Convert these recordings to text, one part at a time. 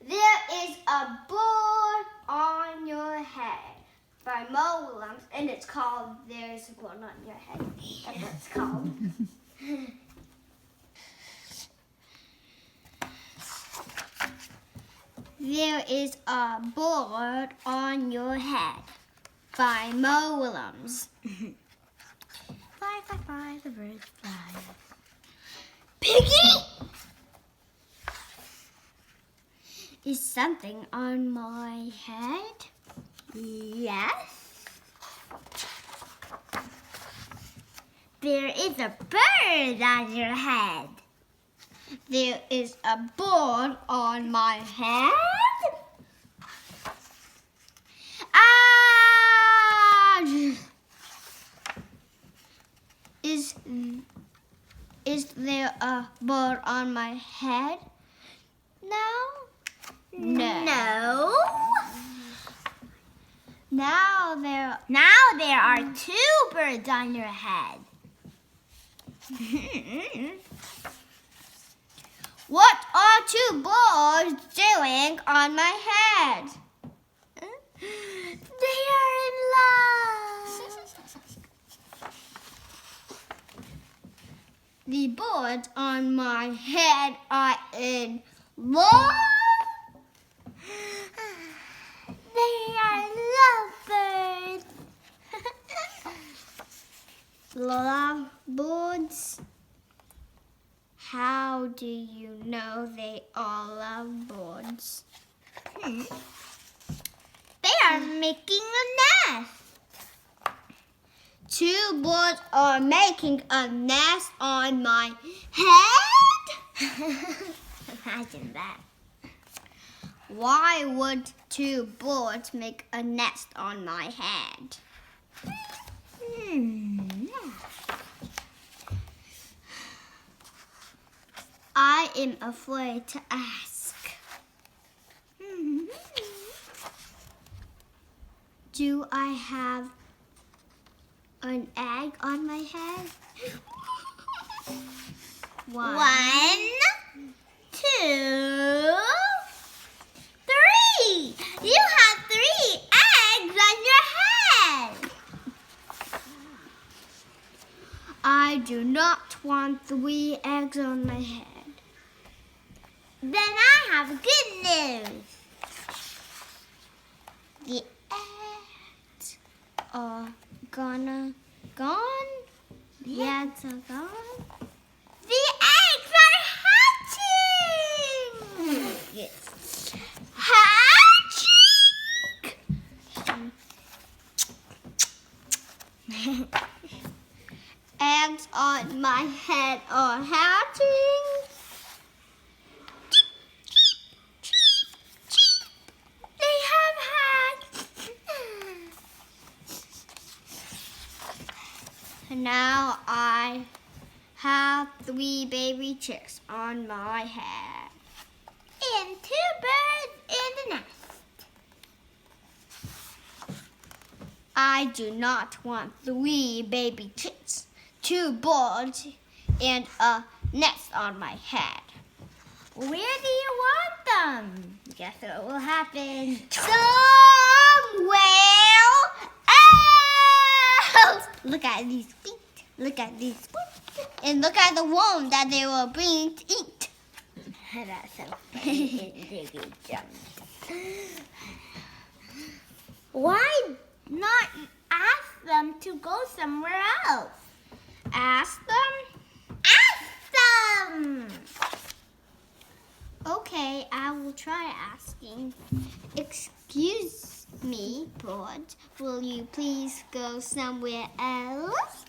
There is a board on your head by Mo Willems, and it's called There's a Board on Your Head. That's what it's called. There is a board on your head by Mo Willems. Fly, fly, fly, the birds fly. Piggie! Is something on my head? Yes. There is a bird on your head. There is a board on my head. Is there a board on my head? No. Now there are two birds on your head. What are two birds doing on my head? They are in love. The birds on my head are in love. They are lovebirds. Lovebirds? How do you know they are lovebirds? They are making a nest. Two birds are making a nest on my head? Imagine that. Why would two birds make a nest on my head? I am afraid to ask. Do I have an egg on my head? 1, 2, 3. You have 3 eggs on your head. I do not want 3 eggs on my head. Then I have good news. The eggs are gone. The eggs are gone. The eggs are hatching. Yes. Hatching. Eggs on my head are hatching. They have hatched. Now I have 3 baby chicks on my head. And 2 birds in the nest. I do not want 3 baby chicks, 2 birds, and a nest on my head. Where do you want them? Guess what will happen? Somewhere else. Look at these feet. Look at these feet. And look at the worm that they were bringing to eat. That's so funny. Why not ask them to go somewhere else? Ask them? Ask them! Okay, I will try asking. Excuse me, bird. Will you please go somewhere else?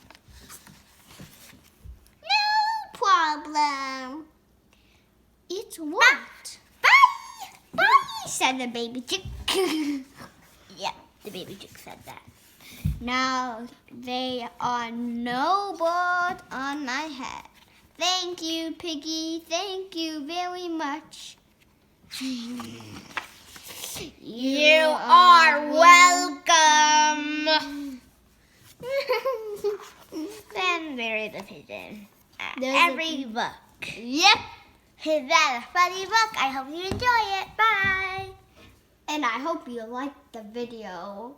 No problem. It's what? Bye! Bye! Said the baby chick. Yeah, the baby chick said that. Now there are no birds on my head. Thank you, Piggy. Thank you very much. You are welcome. Then there is a pigeon. There's Every book. Yep. Is that a funny book? I hope you enjoy it. Bye. And I hope you liked the video.